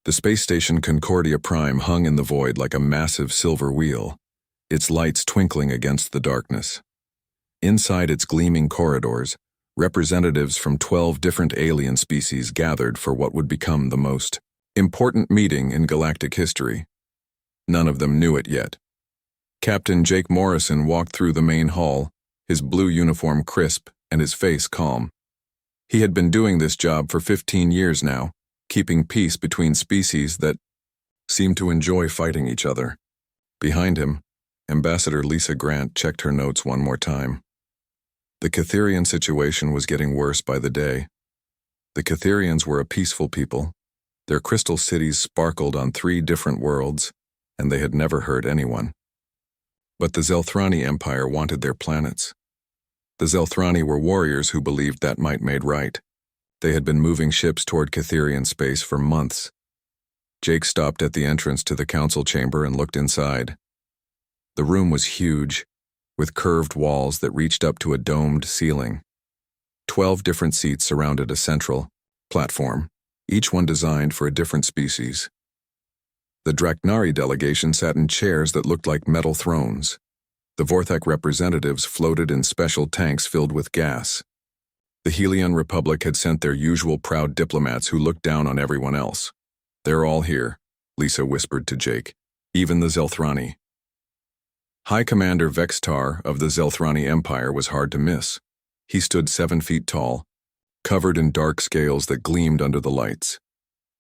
The space station Concordia Prime hung in the void like a massive silver wheel, its lights twinkling against the darkness. Inside its gleaming corridors, representatives from 12 different alien species gathered for what would become the most important meeting in galactic history. None of them knew it yet. Captain Jake Morrison walked through the main hall, his blue uniform crisp and his face calm. He had been doing this job for 15 years now, keeping peace between species that seemed to enjoy fighting each other. Behind him, Ambassador Lisa Grant checked her notes one more time. The Catherian situation was getting worse by the day. The Catherians were a peaceful people. Their crystal cities sparkled on 3 different worlds, and they had never hurt anyone. But the Zelthrani Empire wanted their planets. The Zelthrani were warriors who believed that might made right. They had been moving ships toward Catherian space for months. Jake stopped at the entrance to the council chamber and looked inside. The room was huge, with curved walls that reached up to a domed ceiling. 12 different seats surrounded a central platform, each one designed for a different species. The Draknari delegation sat in chairs that looked like metal thrones. The Vorthak representatives floated in special tanks filled with gas. The Helion Republic had sent their usual proud diplomats who looked down on everyone else. "They're all here," Lisa whispered to Jake, "even the Zelthrani." High Commander Vextar of the Zelthrani Empire was hard to miss. He stood 7 feet tall, covered in dark scales that gleamed under the lights.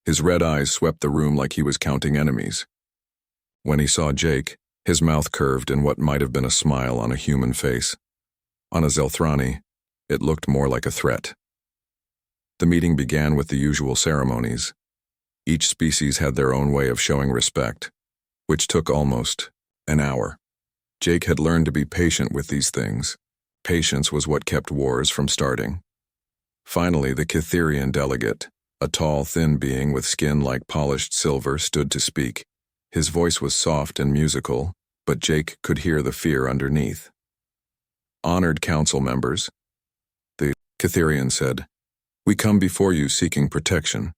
His red eyes swept the room like he was counting enemies. When he saw Jake, his mouth curved in what might have been a smile on a human face. On a Zelthrani, it looked more like a threat. The meeting began with the usual ceremonies. Each species had their own way of showing respect, which took almost an hour. Jake had learned to be patient with these things. Patience was what kept wars from starting. Finally, the Catherian delegate, a tall, thin being with skin like polished silver, stood to speak. His voice was soft and musical, but Jake could hear the fear underneath. "Honored council members," the Catherian said, "we come before you seeking protection.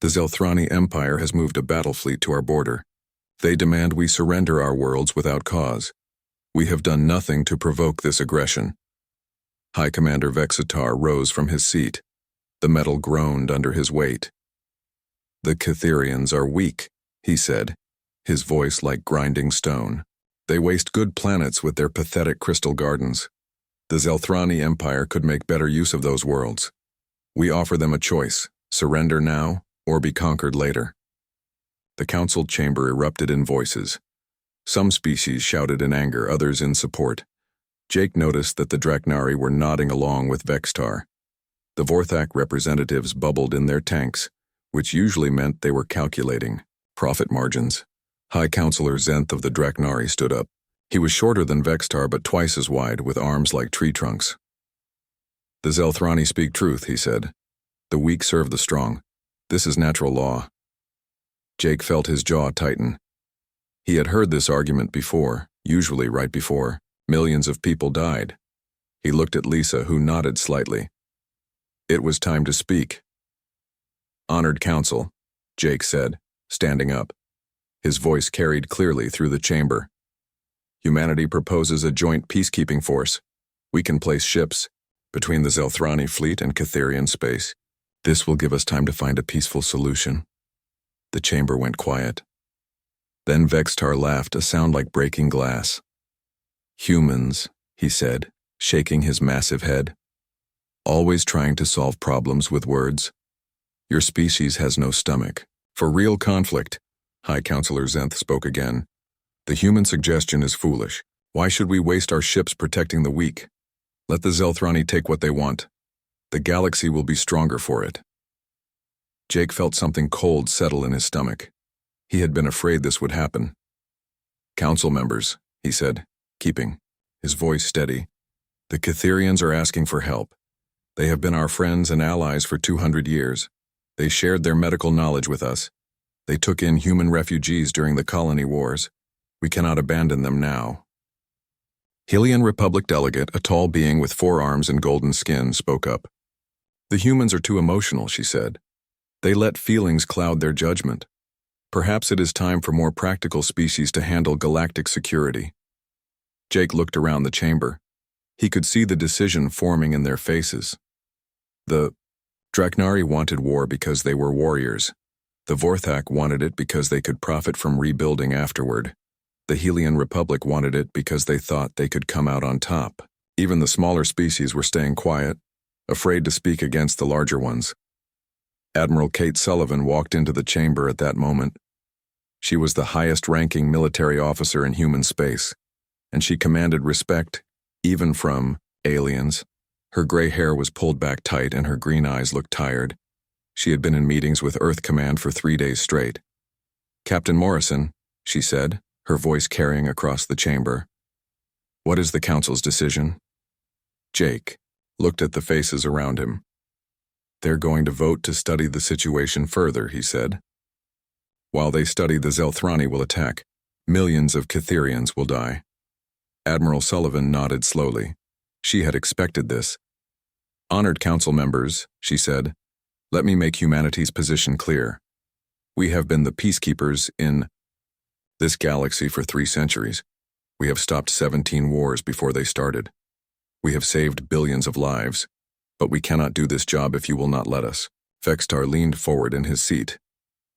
The Zelthrani Empire has moved a battle fleet to our border. They demand we surrender our worlds without cause. We have done nothing to provoke this aggression." High Commander Vexitar rose from his seat. The metal groaned under his weight. "The Catherians are weak," he said, his voice like grinding stone. "They waste good planets with their pathetic crystal gardens. The Zelthrani Empire could make better use of those worlds. We offer them a choice: surrender now or be conquered later." The council chamber erupted in voices. Some species shouted in anger, others in support. Jake noticed that the Draknari were nodding along with Vextar. The Vorthak representatives bubbled in their tanks, which usually meant they were calculating profit margins. High Counselor Zenth of the Draknari stood up. He was shorter than Vextar but twice as wide, with arms like tree trunks. "The Zelthrani speak truth," he said. "The weak serve the strong. This is natural law." Jake felt his jaw tighten. He had heard this argument before, usually right before millions of people died. He looked at Lisa, who nodded slightly. It was time to speak. "Honored Council," Jake said, standing up. His voice carried clearly through the chamber. "Humanity proposes a joint peacekeeping force. We can place ships between the Zelthrani fleet and Catherian space. This will give us time to find a peaceful solution." The chamber went quiet. Then Vextar laughed, a sound like breaking glass. "Humans," he said, shaking his massive head. "Always trying to solve problems with words. Your species has no stomach for real conflict." High Counselor Zenth spoke again. "The human suggestion is foolish. Why should we waste our ships protecting the weak? Let the Zelthrani take what they want. The galaxy will be stronger for it." Jake felt something cold settle in his stomach. He had been afraid this would happen. "Council members," he said, keeping his voice steady. "The Catherians are asking for help. They have been our friends and allies for 200 years. They shared their medical knowledge with us. They took in human refugees during the colony wars. We cannot abandon them now." Helion Republic delegate, a tall being with 4 arms and golden skin, spoke up. "The humans are too emotional," she said. "They let feelings cloud their judgment. Perhaps it is time for more practical species to handle galactic security. Jake looked around the chamber. He could see the decision forming in their faces. The Draknari wanted war because they were warriors. The Vorthak wanted it because they could profit from rebuilding afterward. The Helian Republic wanted it because they thought they could come out on top. Even the smaller species were staying quiet, afraid to speak against the larger ones. Admiral Kate Sullivan walked into the chamber at that moment. She was the highest-ranking military officer in human space, and she commanded respect, even from aliens. Her gray hair was pulled back tight and her green eyes looked tired. She had been in meetings with Earth Command for 3 days straight. "Captain Morrison," she said, her voice carrying across the chamber. "What is the Council's decision?" Jake looked at the faces around him. "They're going to vote to study the situation further," he said. "While they study, the Zelthrani will attack. Millions of Catherians will die." Admiral Sullivan nodded slowly. She had expected this. "Honored Council members," she said, "let me make humanity's position clear. We have been the peacekeepers in this galaxy for 3 centuries. We have stopped 17 wars before they started. We have saved billions of lives, but we cannot do this job if you will not let us." Vextar leaned forward in his seat.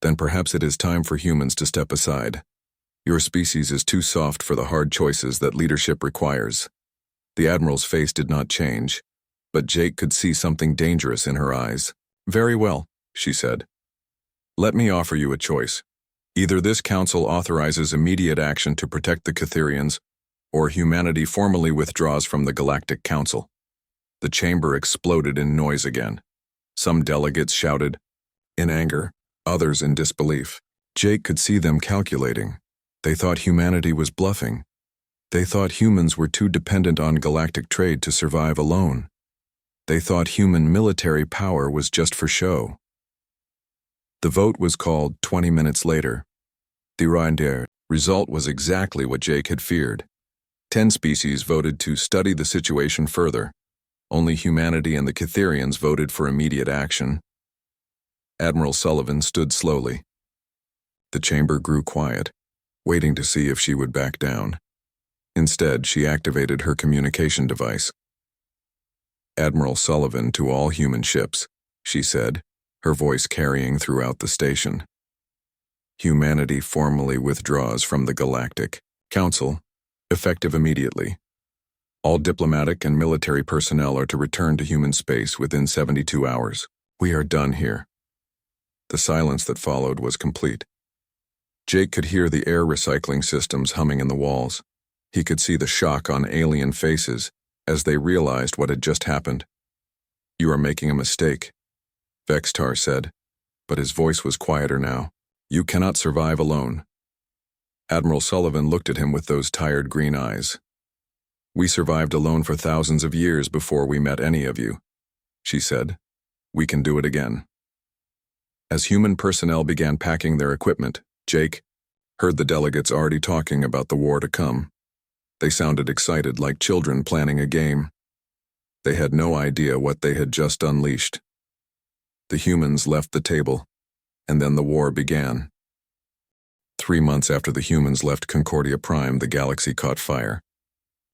"Then perhaps it is time for humans to step aside. Your species is too soft for the hard choices that leadership requires." The Admiral's face did not change, but Jake could see something dangerous in her eyes. "Very well," she said. "Let me offer you a choice. Either this council authorizes immediate action to protect the Catherians, or humanity formally withdraws from the Galactic Council." The chamber exploded in noise again. Some delegates shouted, in anger, others in disbelief. Jake could see them calculating. They thought humanity was bluffing. They thought humans were too dependent on galactic trade to survive alone. They thought human military power was just for show. The vote was called 20 minutes later. The result was exactly what Jake had feared. 10 species voted to study the situation further. Only humanity and the Catherians voted for immediate action. Admiral Sullivan stood slowly. The chamber grew quiet, waiting to see if she would back down. Instead, she activated her communication device. "Admiral Sullivan to all human ships," she said, her voice carrying throughout the station. "Humanity formally withdraws from the Galactic Council, effective immediately. All diplomatic and military personnel are to return to human space within 72 hours. We are done here." The silence that followed was complete. Jake could hear the air recycling systems humming in the walls. He could see the shock on alien faces as they realized what had just happened. "You are making a mistake," Vextar said, but his voice was quieter now. "You cannot survive alone." Admiral Sullivan looked at him with those tired green eyes. "We survived alone for thousands of years before we met any of you," she said. "We can do it again." As human personnel began packing their equipment, Jake heard the delegates already talking about the war to come. They sounded excited, like children planning a game. They had no idea what they had just unleashed. The humans left the table, and then the war began. 3 months after the humans left Concordia Prime, the galaxy caught fire.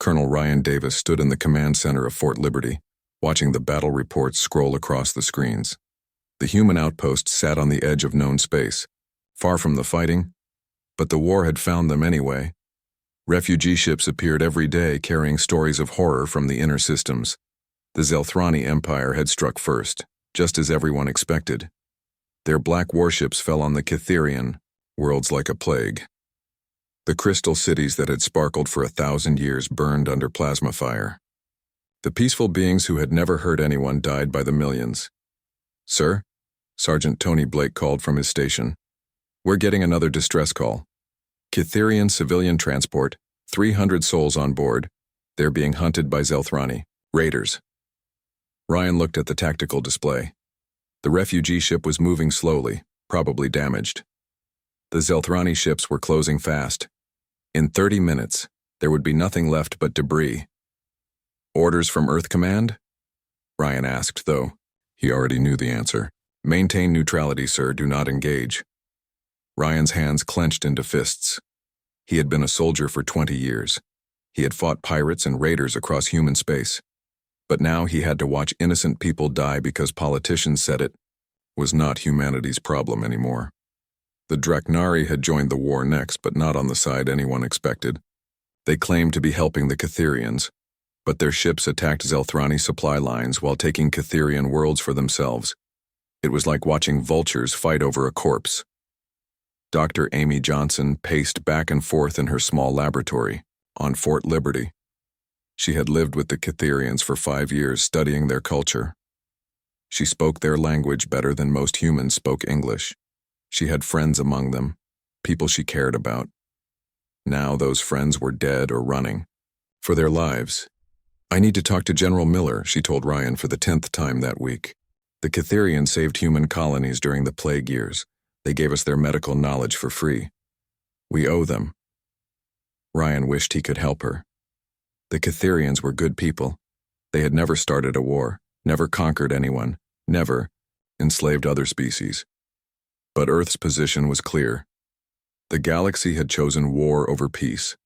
Colonel Ryan Davis stood in the command center of Fort Liberty, watching the battle reports scroll across the screens. The human outpost sat on the edge of known space, far from the fighting, but the war had found them anyway. Refugee ships appeared every day carrying stories of horror from the inner systems. The Zelthrani Empire had struck first, just as everyone expected. Their black warships fell on the Catherian worlds like a plague. The crystal cities that had sparkled for 1,000 years burned under plasma fire. The peaceful beings who had never hurt anyone died by the millions. "Sir?" Sergeant Tony Blake called from his station. "We're getting another distress call. Catherian civilian transport, 300 souls on board. They're being hunted by Zelthrani raiders." Ryan looked at the tactical display. The refugee ship was moving slowly, probably damaged. The Zelthrani ships were closing fast. In 30 minutes, there would be nothing left but debris. "Orders from Earth Command?" Ryan asked, though he already knew the answer. "Maintain neutrality, sir. Do not engage." Ryan's hands clenched into fists. He had been a soldier for 20 years. He had fought pirates and raiders across human space. But now he had to watch innocent people die because politicians said it was not humanity's problem anymore. The Draknari had joined the war next, but not on the side anyone expected. They claimed to be helping the Catherians, but their ships attacked Zelthrani supply lines while taking Catherian worlds for themselves. It was like watching vultures fight over a corpse. Dr. Amy Johnson paced back and forth in her small laboratory on Fort Liberty. She had lived with the Catherians for 5 years, studying their culture. She spoke their language better than most humans spoke English. She had friends among them, people she cared about. Now those friends were dead or running for their lives. "I need to talk to General Miller," she told Ryan for the 10th time that week. "The Catherians saved human colonies during the plague years. They gave us their medical knowledge for free. We owe them." Ryan wished he could help her. The Catherians were good people. They had never started a war, never conquered anyone, never enslaved other species. But Earth's position was clear. The galaxy had chosen war over peace.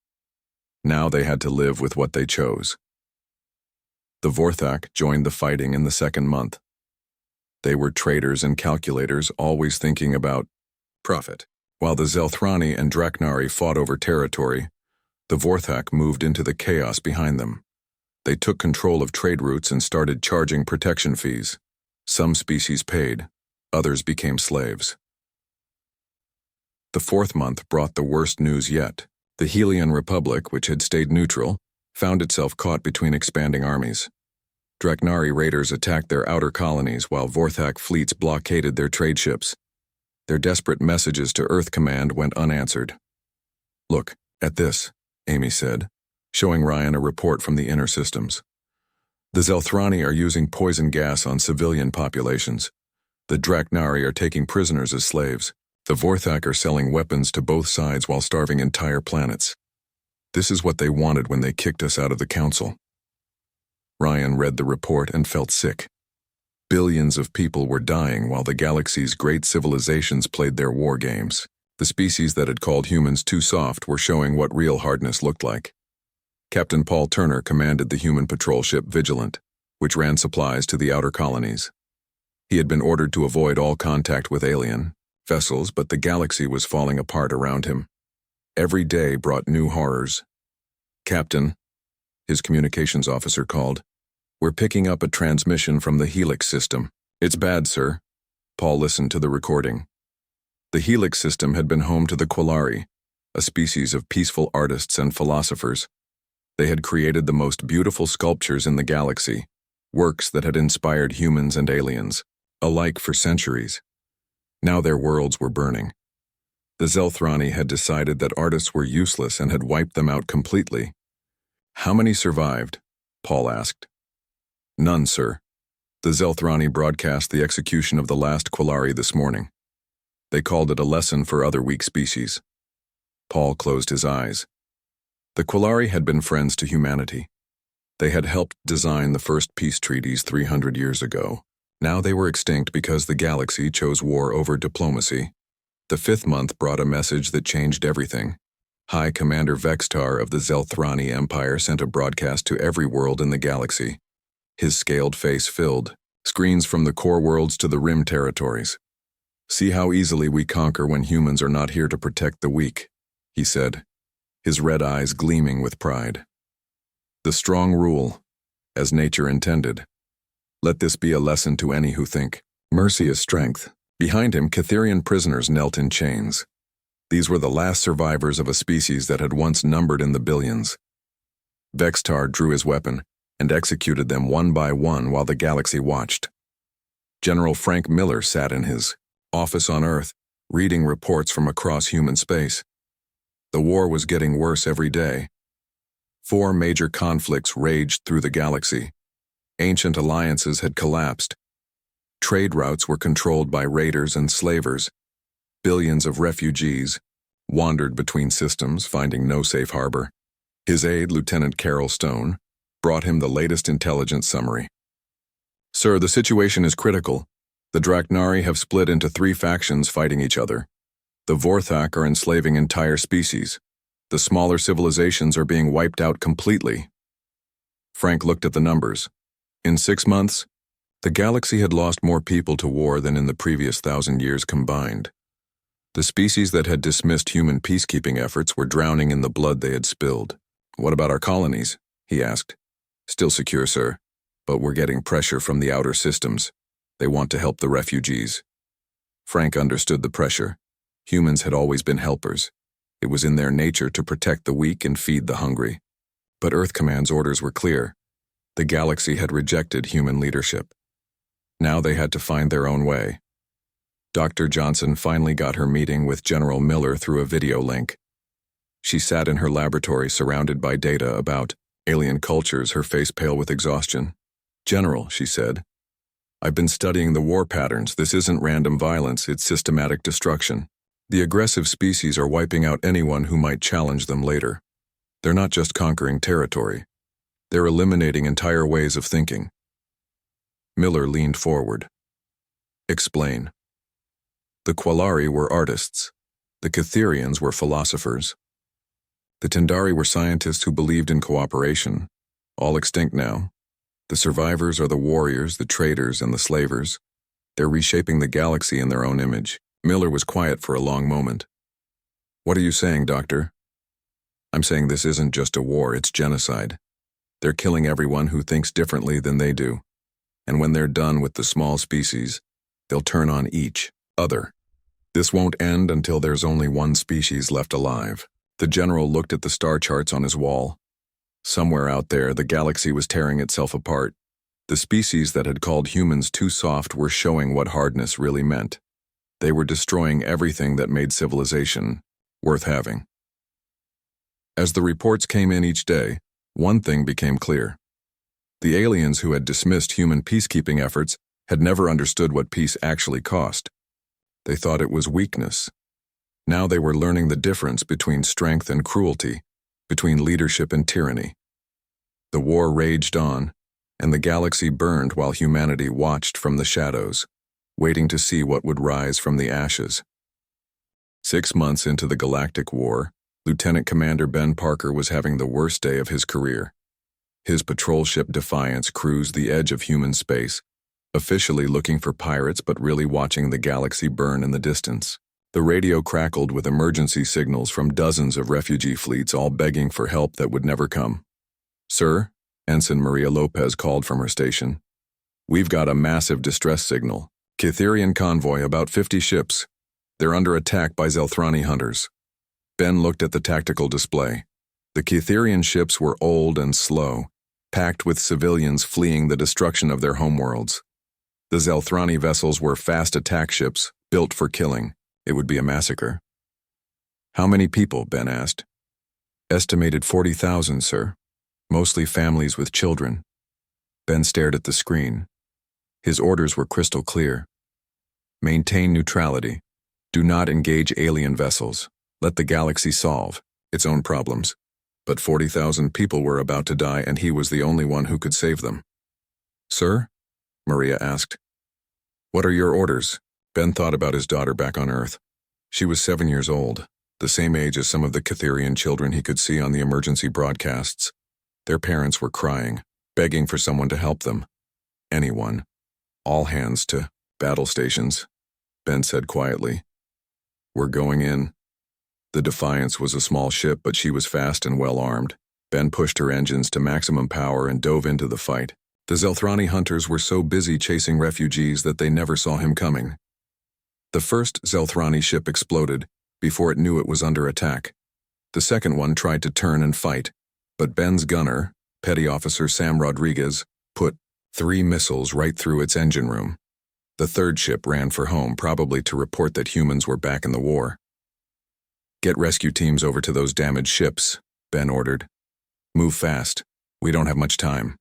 Now they had to live with what they chose. The Vorthak joined the fighting in the 2nd month. They were traders and calculators, always thinking about profit. While the Zelthrani and Draknari fought over territory, the Vorthak moved into the chaos behind them. They took control of trade routes and started charging protection fees. Some species paid, others became slaves. The 4th month brought the worst news yet. The Helian Republic, which had stayed neutral, found itself caught between expanding armies. Draknari raiders attacked their outer colonies while Vorthak fleets blockaded their trade ships. Their desperate messages to Earth Command went unanswered. "Look at this," Amy said, showing Ryan a report from the inner systems. "The Zelthrani are using poison gas on civilian populations. The Draknari are taking prisoners as slaves. The Vorthak are selling weapons to both sides while starving entire planets. This is what they wanted when they kicked us out of the Council." Ryan read the report and felt sick. Billions of people were dying while the galaxy's great civilizations played their war games. The species that had called humans too soft were showing what real hardness looked like. Captain Paul Turner commanded the human patrol ship Vigilant, which ran supplies to the outer colonies. He had been ordered to avoid all contact with alien vessels, but the galaxy was falling apart around him. Every day brought new horrors. "Captain," his communications officer called, "we're picking up a transmission from the Helix system." "It's bad, sir." Paul listened to the recording. The Helix system had been home to the Quillari, a species of peaceful artists and philosophers. They had created the most beautiful sculptures in the galaxy, works that had inspired humans and aliens, alike for centuries. Now their worlds were burning. The Zelthrani had decided that artists were useless and had wiped them out completely. "How many survived?" Paul asked. "None, sir. The Zelthrani broadcast the execution of the last Quillari this morning. They called it a lesson for other weak species." Paul closed his eyes. The Quillari had been friends to humanity. They had helped design the first peace treaties 300 years ago. Now they were extinct because the galaxy chose war over diplomacy. The 5th month brought a message that changed everything. High Commander Vextar of the Zelthrani Empire sent a broadcast to every world in the galaxy. His scaled face filled, screens from the core worlds to the rim territories. "See how easily we conquer when humans are not here to protect the weak," he said, his red eyes gleaming with pride. "The strong rule, as nature intended. Let this be a lesson to any who think mercy is strength." Behind him, Catherian prisoners knelt in chains. These were the last survivors of a species that had once numbered in the billions. Vextar drew his weapon and executed them one by one while the galaxy watched. General Frank Miller sat in his office on Earth, reading reports from across human space. The war was getting worse every day. 4 major conflicts raged through the galaxy. Ancient alliances had collapsed. Trade routes were controlled by raiders and slavers. Billions of refugees wandered between systems, finding no safe harbor. His aide, Lieutenant Carol Stone, brought him the latest intelligence summary. "Sir, the situation is critical. The Draknari have split into 3 factions fighting each other. The Vorthak are enslaving entire species. The smaller civilizations are being wiped out completely. Frank looked at the numbers. In 6 months, the galaxy had lost more people to war than in the previous 1,000 years combined. The species that had dismissed human peacekeeping efforts were drowning in the blood they had spilled. "What about our colonies?" he asked. "Still secure, sir, but we're getting pressure from the outer systems. They want to help the refugees." Frank understood the pressure. Humans had always been helpers. It was in their nature to protect the weak and feed the hungry. But Earth Command's orders were clear. The galaxy had rejected human leadership. Now they had to find their own way. Dr. Johnson finally got her meeting with General Miller through a video link. She sat in her laboratory surrounded by data about alien cultures, her face pale with exhaustion. "General," she said, "I've been studying the war patterns. This isn't random violence, it's systematic destruction. The aggressive species are wiping out anyone who might challenge them later. They're not just conquering territory. They're eliminating entire ways of thinking." Miller leaned forward. "Explain." "The Qualari were artists. The Catherians were philosophers. The Tendari were scientists who believed in cooperation. All extinct now. The survivors are the warriors, the traders, and the slavers. They're reshaping the galaxy in their own image." Miller was quiet for a long moment. "What are you saying, Doctor?" "I'm saying this isn't just a war, it's genocide. They're killing everyone who thinks differently than they do. And when they're done with the small species, they'll turn on each other. This won't end until there's only one species left alive." The general looked at the star charts on his wall. Somewhere out there, the galaxy was tearing itself apart. The species that had called humans too soft were showing what hardness really meant. They were destroying everything that made civilization worth having. As the reports came in each day, one thing became clear. The aliens who had dismissed human peacekeeping efforts had never understood what peace actually cost. They thought it was weakness. Now they were learning the difference between strength and cruelty, between leadership and tyranny. The war raged on, and the galaxy burned while humanity watched from the shadows, waiting to see what would rise from the ashes. 6 months into the Galactic War, Lieutenant Commander Ben Parker was having the worst day of his career. His patrol ship Defiance cruised the edge of human space, officially looking for pirates but really watching the galaxy burn in the distance. The radio crackled with emergency signals from dozens of refugee fleets, all begging for help that would never come. "Sir," Ensign Maria Lopez called from her station, "we've got a massive distress signal. Catherian convoy, about 50 ships. They're under attack by Zelthrani hunters." Ben looked at the tactical display. The Catherian ships were old and slow, packed with civilians fleeing the destruction of their homeworlds. The Zelthrani vessels were fast attack ships, built for killing. It would be a massacre. "How many people?" Ben asked. "Estimated 40,000, sir. Mostly families with children." Ben stared at the screen. His orders were crystal clear. "Maintain neutrality. Do not engage alien vessels. Let the galaxy solve its own problems." But 40,000 people were about to die, and he was the only one who could save them. "Sir?" Maria asked. "What are your orders?" Ben thought about his daughter back on Earth. She was 7 years old, the same age as some of the Catherian children he could see on the emergency broadcasts. Their parents were crying, begging for someone to help them. Anyone. "All hands to battle stations," Ben said quietly. "We're going in." The Defiance was a small ship, but she was fast and well armed. Ben pushed her engines to maximum power and dove into the fight. The Zelthrani hunters were so busy chasing refugees that they never saw him coming. The first Zelthrani ship exploded before it knew it was under attack. The second one tried to turn and fight, but Ben's gunner, Petty Officer Sam Rodriguez, put 3 missiles right through its engine room. The third ship ran for home, probably to report that humans were back in the war. "Get rescue teams over to those damaged ships," Ben ordered. "Move fast. We don't have much time."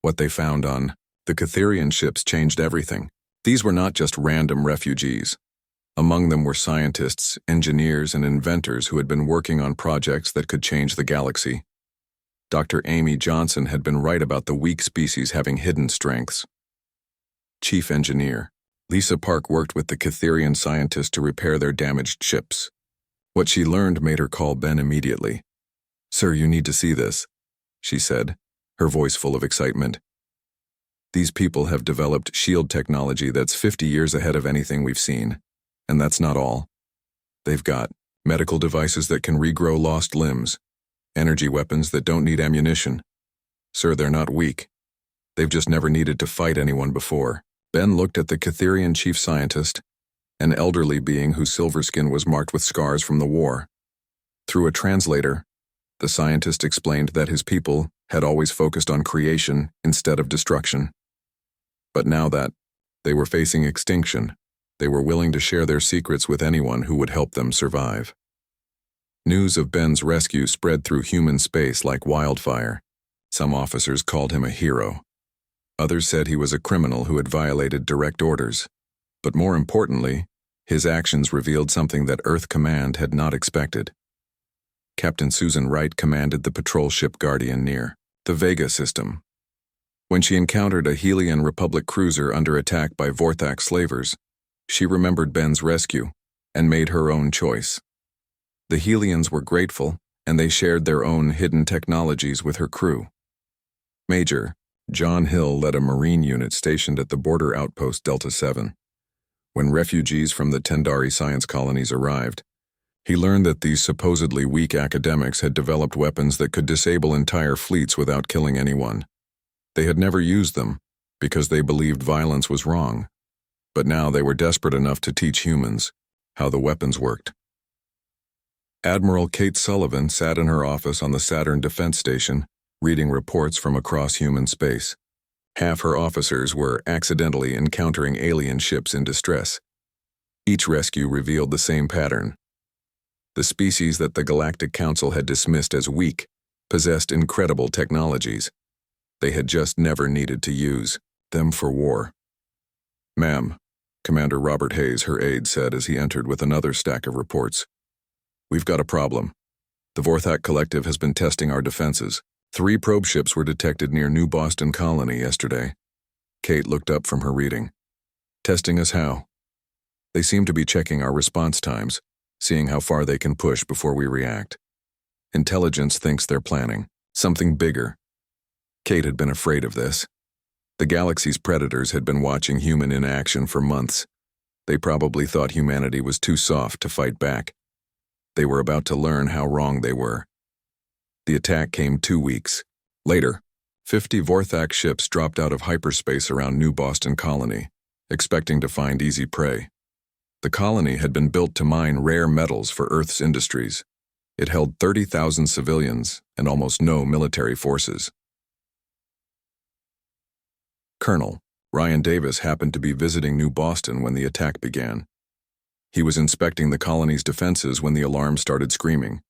What they found on the Catherian ships changed everything. These were not just random refugees. Among them were scientists, engineers, and inventors who had been working on projects that could change the galaxy. Dr. Amy Johnson had been right about the weak species having hidden strengths. Chief Engineer Lisa Park worked with the Catherian scientists to repair their damaged ships. What she learned made her call Ben immediately. "Sir, you need to see this," she said, her voice full of excitement. "These people have developed shield technology that's 50 years ahead of anything we've seen. And that's not all. They've got medical devices that can regrow lost limbs, energy weapons that don't need ammunition. Sir, they're not weak. They've just never needed to fight anyone before." Ben looked at the Catherian chief scientist, an elderly being whose silver skin was marked with scars from the war. Through a translator, the scientist explained that his people had always focused on creation instead of destruction. But now that they were facing extinction, they were willing to share their secrets with anyone who would help them survive. News of Ben's rescue spread through human space like wildfire. Some officers called him a hero. Others said he was a criminal who had violated direct orders. But more importantly, his actions revealed something that Earth Command had not expected. Captain Susan Wright commanded the patrol ship Guardian near the Vega system. When she encountered a Helian Republic cruiser under attack by Vorthak slavers, she remembered Ben's rescue and made her own choice. The Helians were grateful, and they shared their own hidden technologies with her crew. Major John Hill led a Marine unit stationed at the border outpost Delta 7. When refugees from the Tendari science colonies arrived, he learned that these supposedly weak academics had developed weapons that could disable entire fleets without killing anyone. They had never used them because they believed violence was wrong, but now they were desperate enough to teach humans how the weapons worked. Admiral Kate Sullivan sat in her office on the Saturn Defense Station, reading reports from across human space. Half her officers were accidentally encountering alien ships in distress. Each rescue revealed the same pattern. The species that the Galactic Council had dismissed as weak possessed incredible technologies. They had just never needed to use them for war. "Ma'am," Commander Robert Hayes, her aide, said as he entered with another stack of reports. "We've got a problem. The Vorthak Collective has been testing our defenses. 3 probe ships were detected near New Boston Colony yesterday." Kate looked up from her reading. "Testing us how?" "They seem to be checking our response times, seeing how far they can push before we react. Intelligence thinks they're planning something bigger." Kate had been afraid of this. The galaxy's predators had been watching human inaction for months. They probably thought humanity was too soft to fight back. They were about to learn how wrong they were. The attack came 2 weeks later. 50 Vorthak ships dropped out of hyperspace around New Boston Colony, expecting to find easy prey. The colony had been built to mine rare metals for Earth's industries. It held 30,000 civilians and almost no military forces. Colonel Ryan Davis happened to be visiting New Boston when the attack began. He was inspecting the colony's defenses when the alarm started screaming.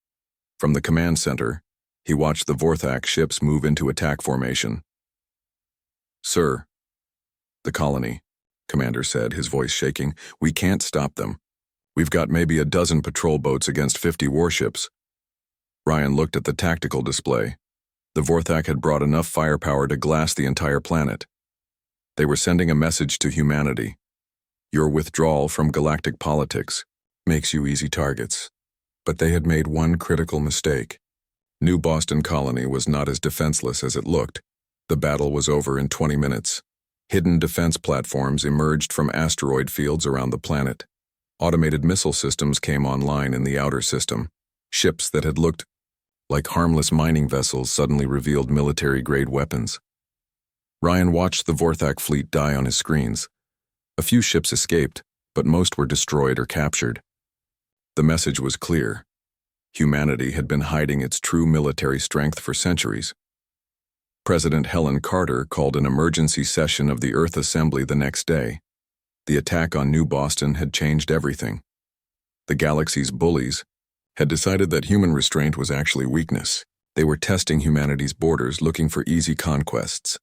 From the command center, he watched the Vorthak ships move into attack formation. "Sir," the colony commander said, his voice shaking, "we can't stop them. We've got maybe a dozen patrol boats against 50 warships." Ryan looked at the tactical display. The Vorthak had brought enough firepower to glass the entire planet. They were sending a message to humanity. Your withdrawal from galactic politics makes you easy targets. But they had made one critical mistake. New Boston Colony was not as defenseless as it looked. The battle was over in 20 minutes. Hidden defense platforms emerged from asteroid fields around the planet. Automated missile systems came online in the outer system. Ships that had looked like harmless mining vessels suddenly revealed military-grade weapons. Ryan watched the Vorthak fleet die on his screens. A few ships escaped, but most were destroyed or captured. The message was clear. Humanity had been hiding its true military strength for centuries. President Helen Carter called an emergency session of the Earth Assembly the next day. The attack on New Boston had changed everything. The galaxy's bullies had decided that human restraint was actually weakness. They were testing humanity's borders, looking for easy conquests.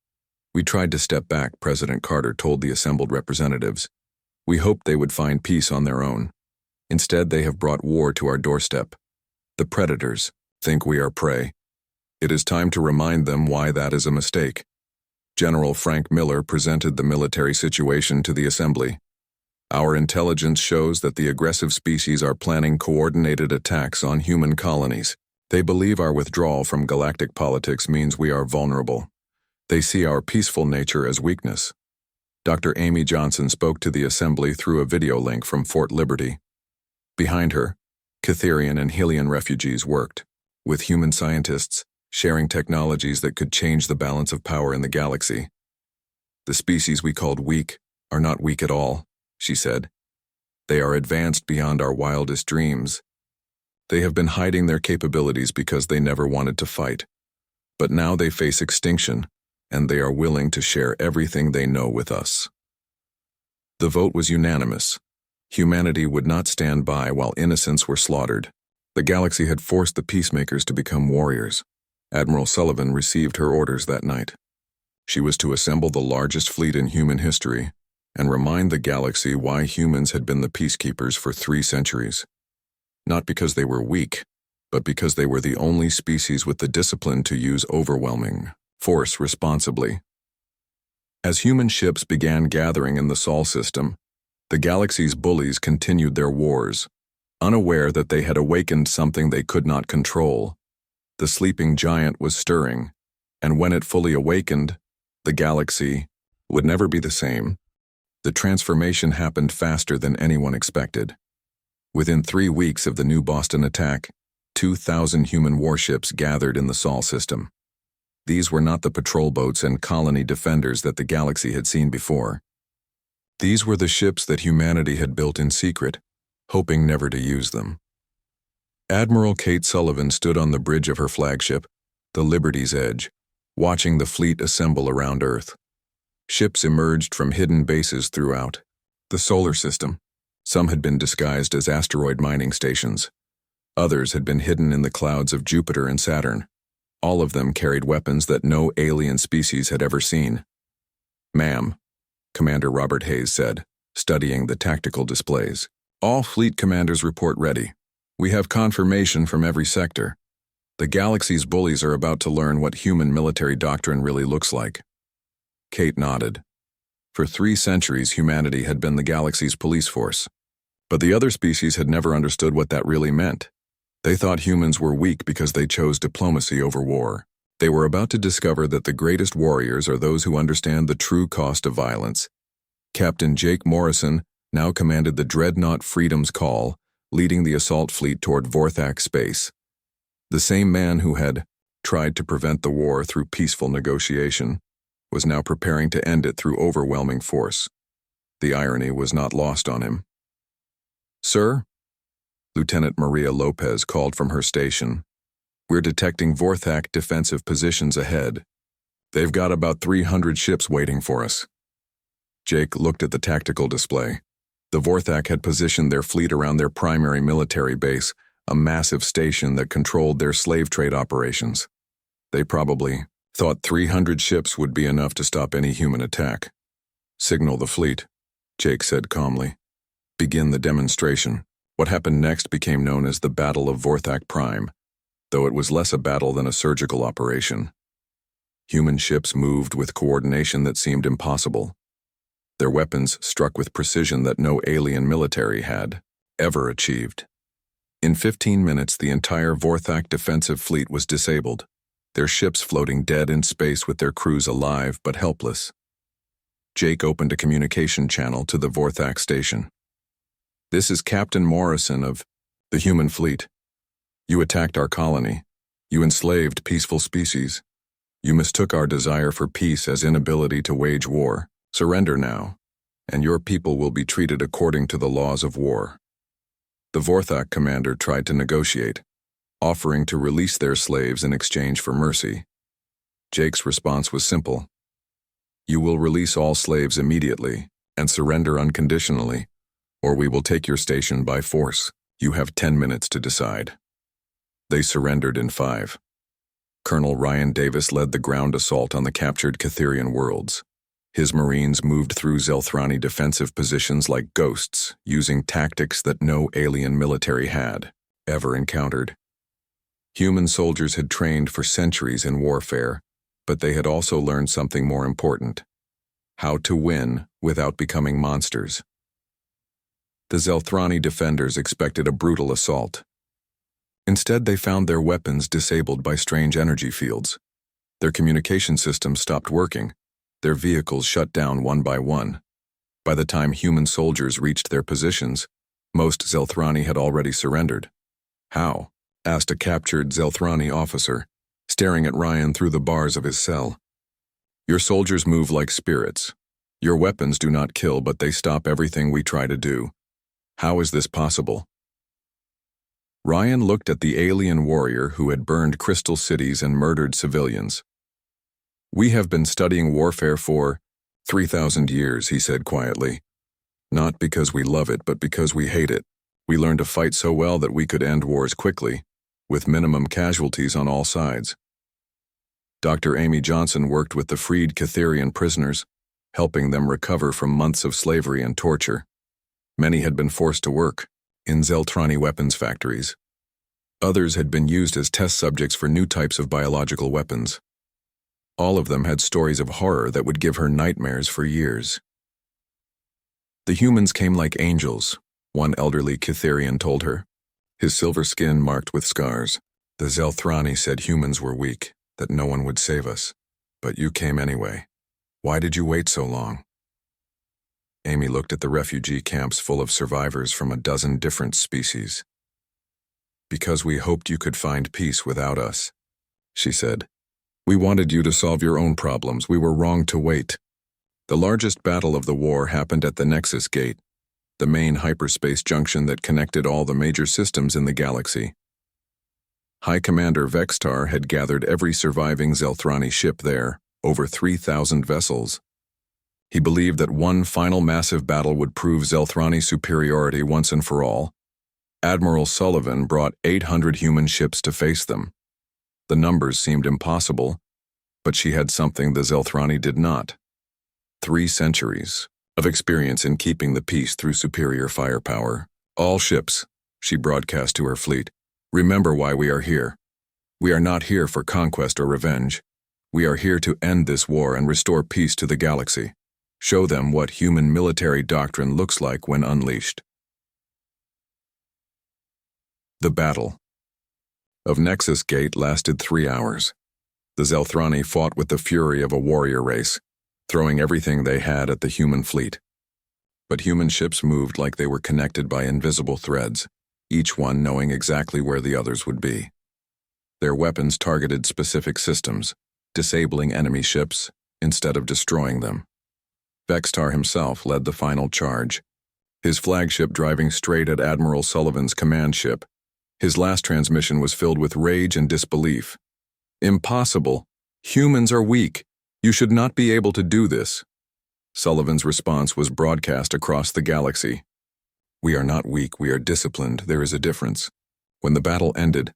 "We tried to step back," President Carter told the assembled representatives. "We hoped they would find peace on their own. Instead, they have brought war to our doorstep. The predators think we are prey. It is time to remind them why that is a mistake." General Frank Miller presented the military situation to the assembly. Our intelligence shows that the aggressive species are planning coordinated attacks on human colonies. They believe our withdrawal from galactic politics means we are vulnerable. They see our peaceful nature as weakness. Dr. Amy Johnson spoke to the assembly through a video link from Fort Liberty. Behind her, Catherian and Hylian refugees worked, with human scientists sharing technologies that could change the balance of power in the galaxy. The species we called weak are not weak at all, she said. They are advanced beyond our wildest dreams. They have been hiding their capabilities because they never wanted to fight. But now they face extinction, and they are willing to share everything they know with us. The vote was unanimous. Humanity would not stand by while innocents were slaughtered. The galaxy had forced the peacemakers to become warriors. Admiral Sullivan received her orders that night. She was to assemble the largest fleet in human history and remind the galaxy why humans had been the peacekeepers for 3 centuries. Not because they were weak, but because they were the only species with the discipline to use overwhelming force responsibly. As human ships began gathering in the Sol system, the galaxy's bullies continued their wars, unaware that they had awakened something they could not control. The sleeping giant was stirring, and when it fully awakened, the galaxy would never be the same. The transformation happened faster than anyone expected. Within 3 weeks of the new Boston attack, 2,000 human warships gathered in the Sol system. These were not the patrol boats and colony defenders that the galaxy had seen before. These were the ships that humanity had built in secret, hoping never to use them. Admiral Kate Sullivan stood on the bridge of her flagship, the Liberty's Edge, watching the fleet assemble around Earth. Ships emerged from hidden bases throughout the solar system. Some had been disguised as asteroid mining stations. Others had been hidden in the clouds of Jupiter and Saturn. All of them carried weapons that no alien species had ever seen. "Ma'am," Commander Robert Hayes said, studying the tactical displays. "All fleet commanders report ready. We have confirmation from every sector. The galaxy's bullies are about to learn what human military doctrine really looks like." Kate nodded. For 3 centuries, humanity had been the galaxy's police force. But the other species had never understood what that really meant. They thought humans were weak because they chose diplomacy over war. They were about to discover that the greatest warriors are those who understand the true cost of violence. Captain Jake Morrison now commanded the dreadnought Freedom's Call, leading the assault fleet toward Vorthak space. The same man who had tried to prevent the war through peaceful negotiation was now preparing to end it through overwhelming force. The irony was not lost on him. "Sir?" Lieutenant Maria Lopez called from her station. "We're detecting Vorthak defensive positions ahead. They've got about 300 ships waiting for us." Jake looked at the tactical display. The Vorthak had positioned their fleet around their primary military base, a massive station that controlled their slave trade operations. They probably thought 300 ships would be enough to stop any human attack. "Signal the fleet," Jake said calmly. "Begin the demonstration." What happened next became known as the Battle of Vorthak Prime, though it was less a battle than a surgical operation. Human ships moved with coordination that seemed impossible. Their weapons struck with precision that no alien military had ever achieved. In 15 minutes, the entire Vorthak defensive fleet was disabled, their ships floating dead in space with their crews alive but helpless. Jake opened a communication channel to the Vorthak station. "This is Captain Morrison of the human fleet. You attacked our colony. You enslaved peaceful species. You mistook our desire for peace as inability to wage war. Surrender now, and your people will be treated according to the laws of war." The Vorthak commander tried to negotiate, offering to release their slaves in exchange for mercy. Jake's response was simple. "You will release all slaves immediately and surrender unconditionally, or we will take your station by force. You have 10 minutes to decide." They surrendered in 5. Colonel Ryan Davis led the ground assault on the captured Catherian worlds. His Marines moved through Zelthrani defensive positions like ghosts, using tactics that no alien military had ever encountered. Human soldiers had trained for centuries in warfare, but they had also learned something more important: how to win without becoming monsters. The Zelthrani defenders expected a brutal assault. Instead, they found their weapons disabled by strange energy fields. Their communication systems stopped working. Their vehicles shut down one by one. By the time human soldiers reached their positions, most Zelthrani had already surrendered. "How?" asked a captured Zelthrani officer, staring at Ryan through the bars of his cell. "Your soldiers move like spirits. Your weapons do not kill, but they stop everything we try to do. How is this possible?" Ryan looked at the alien warrior who had burned crystal cities and murdered civilians. "We have been studying warfare for 3,000 years, he said quietly. "Not because we love it, but because we hate it. We learned to fight so well that we could end wars quickly, with minimum casualties on all sides." Dr. Amy Johnson worked with the freed Catherian prisoners, helping them recover from months of slavery and torture. Many had been forced to work in Zelthrani weapons factories. Others had been used as test subjects for new types of biological weapons. All of them had stories of horror that would give her nightmares for years. "The humans came like angels," one elderly Catherian told her, his silver skin marked with scars. "The Zelthrani said humans were weak, that no one would save us. But you came anyway. Why did you wait so long?" Amy looked at the refugee camps full of survivors from a dozen different species. "Because we hoped you could find peace without us," she said. "We wanted you to solve your own problems. We were wrong to wait." The largest battle of the war happened at the Nexus Gate, the main hyperspace junction that connected all the major systems in the galaxy. High Commander Vextar had gathered every surviving Zelthrani ship there, over 3,000 vessels. He believed that one final massive battle would prove Zelthrani superiority once and for all. Admiral Sullivan brought 800 human ships to face them. The numbers seemed impossible, but she had something the Zelthrani did not. 3 centuries of experience in keeping the peace through superior firepower. "All ships," she broadcast to her fleet, "remember why we are here. We are not here for conquest or revenge. We are here to end this war and restore peace to the galaxy. Show them what human military doctrine looks like when unleashed." The battle of Nexus Gate lasted 3 hours. The Zelthrani fought with the fury of a warrior race, throwing everything they had at the human fleet. But human ships moved like they were connected by invisible threads, each one knowing exactly where the others would be. Their weapons targeted specific systems, disabling enemy ships instead of destroying them. Vextar himself led the final charge, his flagship driving straight at Admiral Sullivan's command ship. His last transmission was filled with rage and disbelief. "Impossible! Humans are weak! You should not be able to do this!" Sullivan's response was broadcast across the galaxy. "We are not weak, we are disciplined. There is a difference." When the battle ended,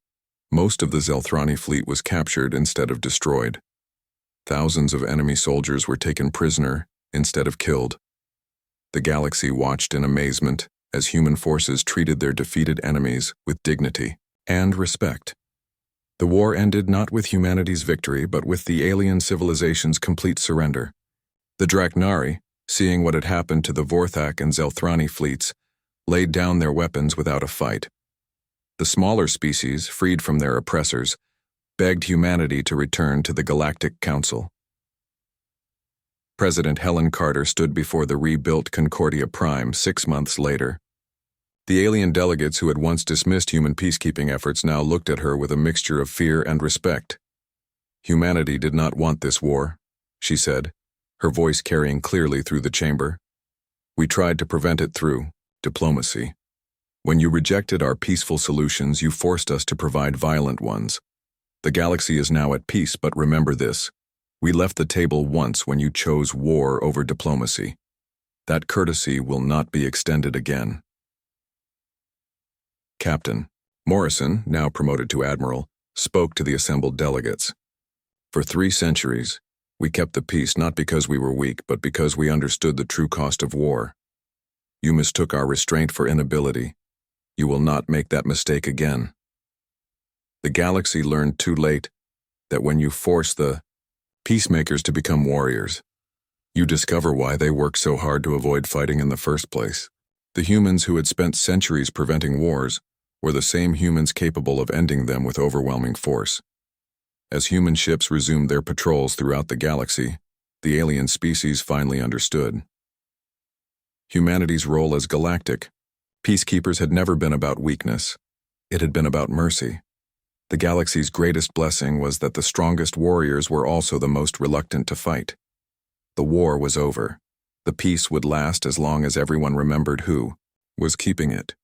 most of the Zelthrani fleet was captured instead of destroyed. Thousands of enemy soldiers were taken prisoner instead of killed. The galaxy watched in amazement as human forces treated their defeated enemies with dignity and respect. The war ended not with humanity's victory, but with the alien civilization's complete surrender. The Draknari, seeing what had happened to the Vorthak and Zelthrani fleets, laid down their weapons without a fight. The smaller species, freed from their oppressors, begged humanity to return to the Galactic Council. President Helen Carter stood before the rebuilt Concordia Prime 6 months later. The alien delegates who had once dismissed human peacekeeping efforts now looked at her with a mixture of fear and respect. "Humanity did not want this war," she said, her voice carrying clearly through the chamber. "We tried to prevent it through diplomacy. When you rejected our peaceful solutions, you forced us to provide violent ones. The galaxy is now at peace, but remember this. We left the table once when you chose war over diplomacy. That courtesy will not be extended again." Captain Morrison, now promoted to Admiral, spoke to the assembled delegates. "For 3 centuries, we kept the peace not because we were weak, but because we understood the true cost of war. You mistook our restraint for inability. You will not make that mistake again. The galaxy learned too late that when you force the peacemakers to become warriors, you discover why they work so hard to avoid fighting in the first place. The humans who had spent centuries preventing wars were the same humans capable of ending them with overwhelming force. As human ships resumed their patrols throughout the galaxy, the alien species finally understood. Humanity's role as galactic peacekeepers had never been about weakness. It had been about mercy. The galaxy's greatest blessing was that the strongest warriors were also the most reluctant to fight. The war was over. The peace would last as long as everyone remembered who was keeping it.